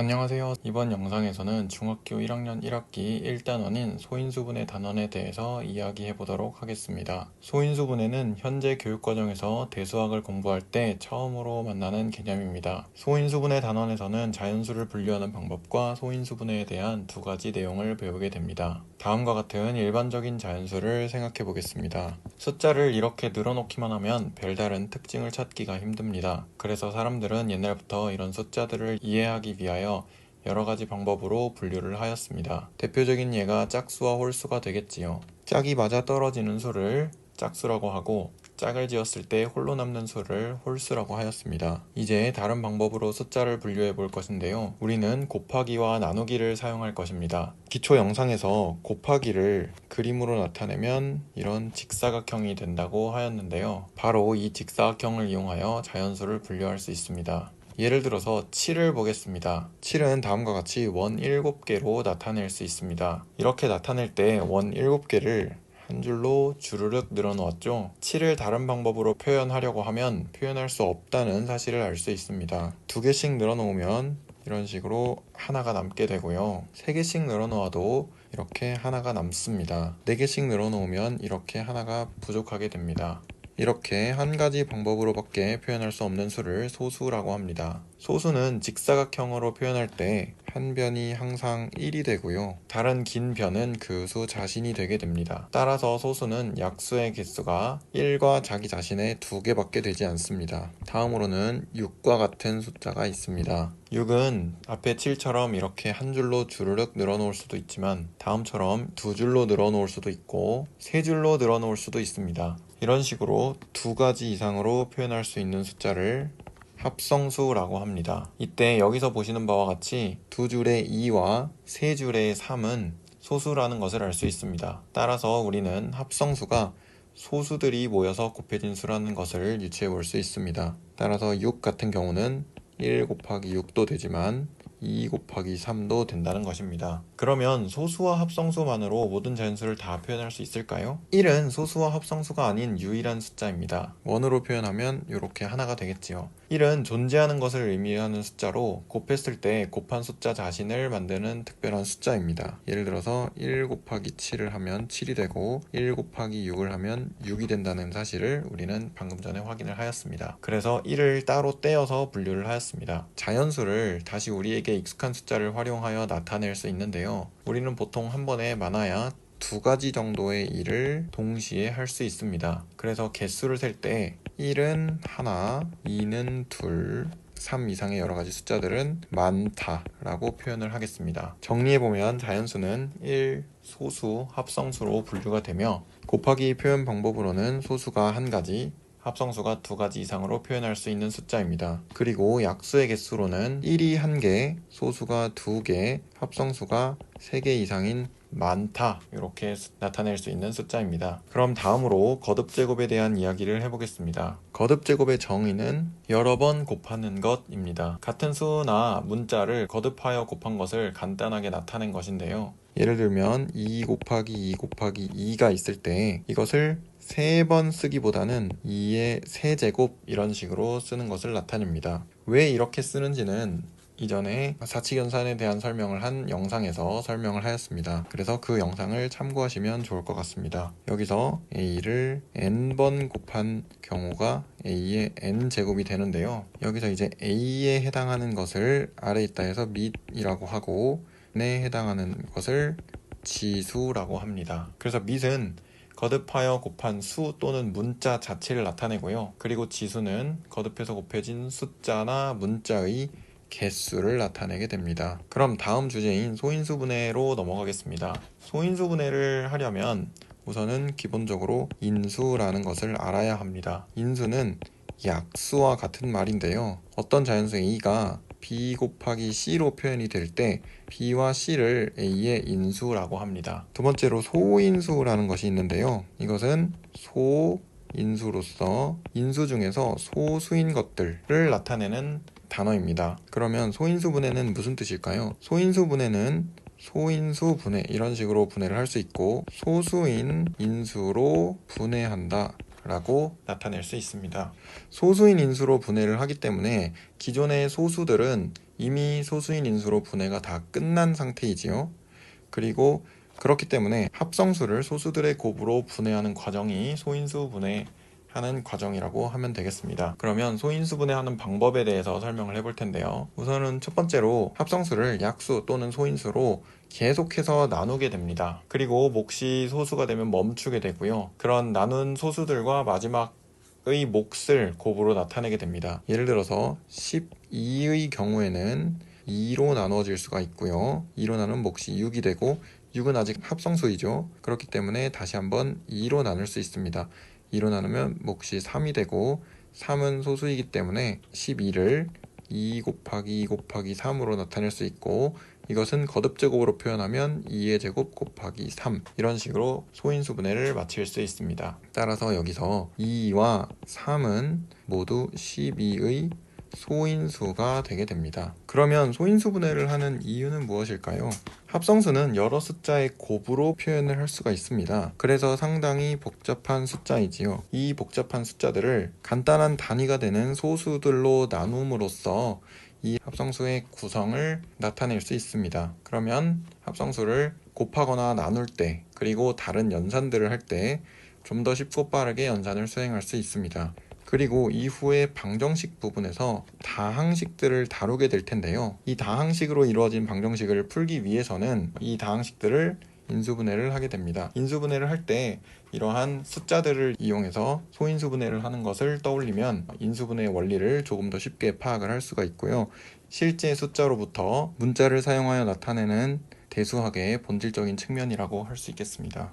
안녕하세요. 이번 영상에서는 중학교 1학년 1학기 1단원인 소인수분해 단원에 대해서 이야기해 보도록 하겠습니다. 소인수분해는 현재 교육과정에서 대수학을 공부할 때 처음으로 만나는 개념입니다. 소인수분해 단원에서는 자연수를 분류하는 방법과 소인수분해에 대한 두 가지 내용을 배우게 됩니다. 다음과 같은 일반적인 자연수를 생각해 보겠습니다. 숫자를 이렇게 늘어놓기만 하면 별다른 특징을 찾기가 힘듭니다. 그래서 사람들은 옛날부터 이런 숫자들을 이해하기 위하여 여러 가지 방법으로 분류를 하였습니다. 대표적인 예가 짝수와 홀수가 되겠지요. 짝이 맞아 떨어지는 수를 짝수라고 하고 짝을 지었을 때 홀로 남는 수를 홀수라고 하였습니다. 이제 다른 방법으로 숫자를 분류해 볼 것인데요. 우리는 곱하기와 나누기를 사용할 것입니다. 기초 영상에서 곱하기를 그림으로 나타내면 이런 직사각형이 된다고 하였는데요. 바로 이 직사각형을 이용하여 자연수를 분류할 수 있습니다. 예를 들어서 7을 보겠습니다. 7은 다음과 같이 원 7개로 나타낼 수 있습니다. 이렇게 나타낼 때 원 7개를 한 줄로 주르륵 늘어놓았죠. 7을 다른 방법으로 표현하려고 하면 표현할 수 없다는 사실을 알 수 있습니다. 2개씩 늘어놓으면 이런 식으로 하나가 남게 되고요. 3개씩 늘어놓아도 이렇게 하나가 남습니다. 4개씩 늘어놓으면 이렇게 하나가 부족하게 됩니다. 이렇게 한 가지 방법으로밖에 표현할 수 없는 수를 소수라고 합니다. 소수는 직사각형으로 표현할 때 한 변이 항상 1이 되고요. 다른 긴 변은 그 수 자신이 되게 됩니다. 따라서 소수는 약수의 개수가 1과 자기 자신의 2개밖에 되지 않습니다. 다음으로는 6과 같은 숫자가 있습니다. 6은 앞에 7처럼 이렇게 한 줄로 주르륵 늘어놓을 수도 있지만 다음처럼 두 줄로 늘어놓을 수도 있고 세 줄로 늘어놓을 수도 있습니다. 이런 식으로 두 가지 이상으로 표현할 수 있는 숫자를 합성수라고 합니다. 이때 여기서 보시는 바와 같이 두 줄의 2와 세 줄의 3은 소수라는 것을 알 수 있습니다. 따라서 우리는 합성수가 소수들이 모여서 곱해진 수라는 것을 유추해 볼 수 있습니다. 따라서 6 같은 경우는 1 곱하기 6도 되지만 2 곱하기 3도 된다는 것입니다. 그러면 소수와 합성수만으로 모든 자연수를 다 표현할 수 있을까요? 1은 소수와 합성수가 아닌 유일한 숫자입니다. 원으로 표현하면 이렇게 하나가 되겠지요. 1은 존재하는 것을 의미하는 숫자로 곱했을 때 곱한 숫자 자신을 만드는 특별한 숫자입니다. 예를 들어서 1 곱하기 7을 하면 7이 되고 1 곱하기 6을 하면 6이 된다는 사실을 우리는 방금 전에 확인을 하였습니다. 그래서 1을 따로 떼어서 분류를 하였습니다. 자연수를 다시 우리에게 익숙한 숫자를 활용하여 나타낼 수 있는데요. 우리는 보통 한 번에 많아야 두 가지 정도의 일을 동시에 할 수 있습니다. 그래서 개수를 셀 때 1은 하나, 2는 둘, 3 이상의 여러 가지 숫자들은 많다라고 표현을 하겠습니다. 정리해보면 자연수는 1, 소수, 합성수로 분류가 되며 곱하기 표현 방법으로는 소수가 한 가지, 합성수가 두 가지 이상으로 표현할 수 있는 숫자입니다. 그리고 약수의 개수로는 1이 1개, 소수가 2개, 합성수가 3개 이상인 많다 이렇게 나타낼 수 있는 숫자입니다. 그럼 다음으로 거듭제곱에 대한 이야기를 해보겠습니다. 거듭제곱의 정의는 여러 번 곱하는 것입니다. 같은 수나 문자를 거듭하여 곱한 것을 간단하게 나타낸 것인데요. 예를 들면 2 곱하기 2 곱하기 2가 있을 때 이것을 3번 쓰기보다는 2의 세제곱 이런 식으로 쓰는 것을 나타냅니다. 왜 이렇게 쓰는지는 이전에 사칙연산에 대한 설명을 한 영상에서 설명을 하였습니다. 그래서 그 영상을 참고하시면 좋을 것 같습니다. 여기서 a를 n번 곱한 경우가 a의 n제곱이 되는데요. 여기서 이제 a에 해당하는 것을 아래 있다 해서 밑이라고 하고 n에 해당하는 것을 지수라고 합니다. 그래서 밑은 거듭하여 곱한 수 또는 문자 자체를 나타내고요. 그리고 지수는 거듭해서 곱해진 숫자나 문자의 개수를 나타내게 됩니다. 그럼 다음 주제인 소인수분해로 넘어가겠습니다. 소인수분해를 하려면 우선은 기본적으로 인수라는 것을 알아야 합니다. 인수는 약수와 같은 말인데요. 어떤 자연수 a가 b 곱하기 c로 표현이 될 때 b와 c를 a의 인수라고 합니다. 두 번째로 소인수라는 것이 있는데요. 이것은 소인수로서 인수 중에서 소수인 것들을 나타내는 단어입니다. 그러면 소인수분해는 무슨 뜻일까요? 소인수분해는 소인수 분해 이런 식으로 분해를 할 수 있고 소수인 인수로 분해한다 라고 나타낼 수 있습니다. 소수인 인수로 분해를 하기 때문에 기존의 소수들은 이미 소수인 인수로 분해가 다 끝난 상태이지요. 그리고 그렇기 때문에 합성수를 소수들의 곱으로 분해하는 과정이 소인수 분해하는 과정이라고 하면 되겠습니다. 그러면 소인수 분해하는 방법에 대해서 설명을 해볼 텐데요. 우선은 첫 번째로 합성수를 약수 또는 소인수로 계속해서 나누게 됩니다. 그리고 몫이 소수가 되면 멈추게 되고요. 그런 나눈 소수들과 마지막의 몫을 곱으로 나타내게 됩니다. 예를 들어서 12의 경우에는 2로 나누어질 수가 있고요. 2로 나누면 몫이 6이 되고 6은 아직 합성수이죠. 그렇기 때문에 다시 한번 2로 나눌 수 있습니다. 2로 나누면 몫이 3이 되고 3은 소수이기 때문에 12를 2 곱하기 2 곱하기 3으로 나타낼 수 있고 이것은 거듭제곱으로 표현하면 2의 제곱 곱하기 3 이런 식으로 소인수 분해를 마칠 수 있습니다. 따라서 여기서 2와 3은 모두 12의 소인수가 되게 됩니다. 그러면 소인수 분해를 하는 이유는 무엇일까요? 합성수는 여러 숫자의 곱으로 표현을 할 수가 있습니다. 그래서 상당히 복잡한 숫자이지요. 이 복잡한 숫자들을 간단한 단위가 되는 소수들로 나눔으로써 이 합성수의 구성을 나타낼 수 있습니다. 그러면 합성수를 곱하거나 나눌 때 그리고 다른 연산들을 할 때 좀 더 쉽고 빠르게 연산을 수행할 수 있습니다. 그리고 이후에 방정식 부분에서 다항식들을 다루게 될 텐데요. 이 다항식으로 이루어진 방정식을 풀기 위해서는 이 다항식들을 인수분해를 하게 됩니다. 인수분해를 할 때 이러한 숫자들을 이용해서 소인수분해를 하는 것을 떠올리면 인수분해의 원리를 조금 더 쉽게 파악을 할 수가 있고요. 실제 숫자로부터 문자를 사용하여 나타내는 대수학의 본질적인 측면이라고 할 수 있겠습니다.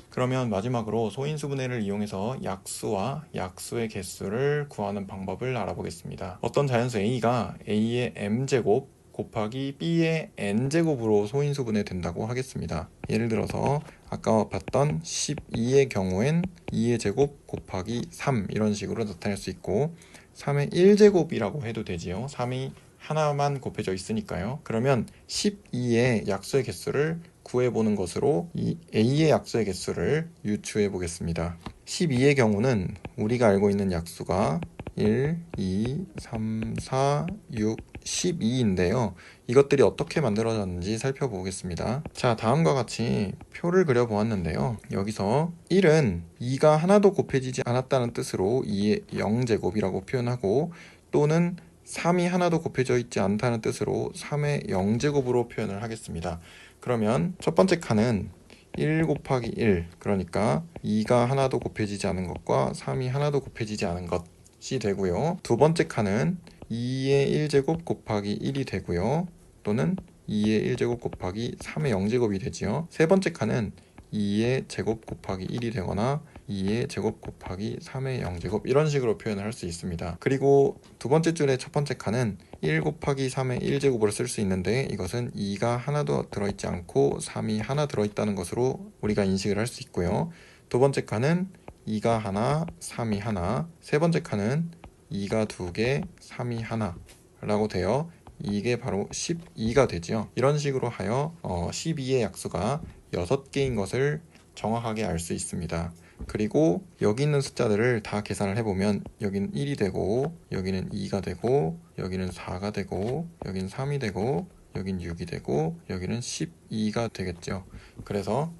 그러면 마지막으로 소인수분해를 이용해서 약수와 약수의 개수를 구하는 방법을 알아보겠습니다. 어떤 자연수 A가 A의 m제곱 곱하기 B의 n제곱으로 소인수분해 된다고 하겠습니다. 예를 들어서 아까 봤던 12의 경우엔 2의 제곱 곱하기 3 이런 식으로 나타낼 수 있고 3의 1제곱이라고 해도 되지요. 3이 하나만 곱해져 있으니까요. 그러면 12의 약수의 개수를 구해보는 것으로 이 A의 약수의 개수를 유추해 보겠습니다. 12의 경우는 우리가 알고 있는 약수가 1, 2, 3, 4, 6, 12인데요. 이것들이 어떻게 만들어졌는지 살펴보겠습니다. 자, 다음과 같이 표를 그려보았는데요. 여기서 1은 2가 하나도 곱해지지 않았다는 뜻으로 2의 0제곱이라고 표현하고 또는 3이 하나도 곱해져 있지 않다는 뜻으로 3의 0제곱으로 표현을 하겠습니다. 그러면 첫 번째 칸은 1 곱하기 1 그러니까 2가 하나도 곱해지지 않은 것과 3이 하나도 곱해지지 않은 것이 되고요. 두 번째 칸은 2의 1제곱 곱하기 1이 되고요. 또는 2의 1제곱 곱하기 3의 0제곱이 되지요. 세 번째 칸은 2의 제곱 곱하기 1이 되거나 2의 제곱 곱하기 3의 0제곱 이런 식으로 표현을 할 수 있습니다. 그리고 두 번째 줄의 첫 번째 칸은 1 곱하기 3의 1제곱으로 쓸 수 있는데 이것은 2가 하나도 들어있지 않고 3이 하나 들어있다는 것으로 우리가 인식을 할 수 있고요. 두 번째 칸은 2가 하나, 3이 하나, 세 번째 칸은 2가 2개, 3이 하나 라고 되어 이게 바로 12가 되죠. 이런 식으로 하여 12의 약수가 6개인 것을 정확하게 알 수 있습니다. 그리고 여기 있는 숫자들을 다 계산을 해보면 여기는 1이 되고 여기는 2가 되고 여기는 4가 되고 여기는 3이 되고 여기는 6이 되고 여기는 12가 되겠죠. 그래서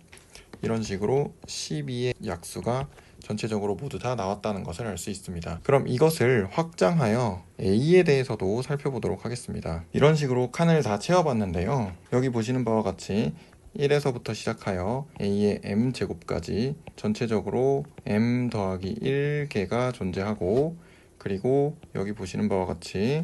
이런 식으로 12의 약수가 전체적으로 모두 다 나왔다는 것을 알 수 있습니다. 그럼 이것을 확장하여 A에 대해서도 살펴보도록 하겠습니다. 이런 식으로 칸을 다 채워봤는데요. 여기 보시는 바와 같이 1에서부터 시작하여 A의 m제곱까지 전체적으로 m 더하기 1개가 존재하고 그리고 여기 보시는 바와 같이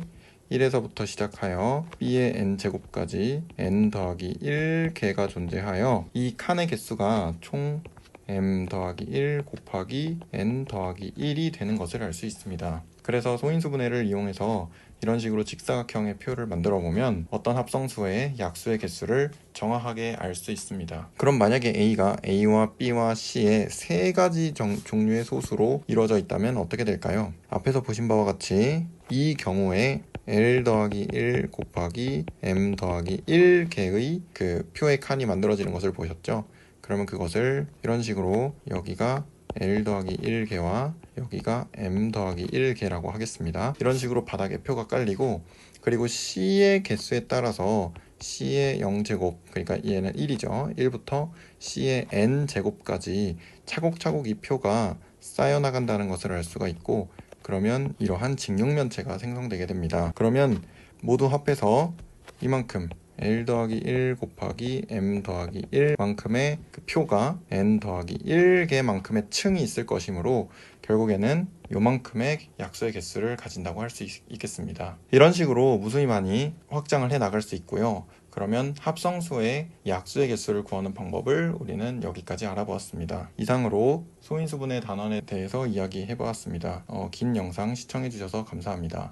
1에서부터 시작하여 B의 n제곱까지 n 더하기 1개가 존재하여 이 칸의 개수가 총 m 더하기 1 곱하기 n 더하기 1이 되는 것을 알 수 있습니다. 그래서 소인수분해를 이용해서 이런 식으로 직사각형의 표를 만들어 보면 어떤 합성수의 약수의 개수를 정확하게 알 수 있습니다. 그럼 만약에 A가 A와 B와 C의 세 가지 종류의 소수로 이루어져 있다면 어떻게 될까요? 앞에서 보신 바와 같이 이 경우에 L 더하기 1 곱하기 M 더하기 1개의 그 표의 칸이 만들어지는 것을 보셨죠? 그러면 그것을 이런 식으로 여기가 L 더하기 1개와 여기가 M 더하기 1개라고 하겠습니다. 이런 식으로 바닥에 표가 깔리고, 그리고 C의 개수에 따라서 C의 0제곱, 그러니까 얘는 1이죠. 1부터 C의 N제곱까지 차곡차곡 이 표가 쌓여나간다는 것을 알 수가 있고, 그러면 이러한 직육면체가 생성되게 됩니다. 그러면 모두 합해서 이만큼 L 더하기 1 곱하기 M 더하기 1 만큼의 그 표가 N 더하기 1개만큼의 층이 있을 것이므로 결국에는 요만큼의 약수의 개수를 가진다고 할 수 있겠습니다. 이런 식으로 무수히 많이 확장을 해 나갈 수 있고요. 그러면 합성수의 약수의 개수를 구하는 방법을 우리는 여기까지 알아보았습니다. 이상으로 소인수분해 단원에 대해서 이야기해 보았습니다. 긴 영상 시청해 주셔서 감사합니다.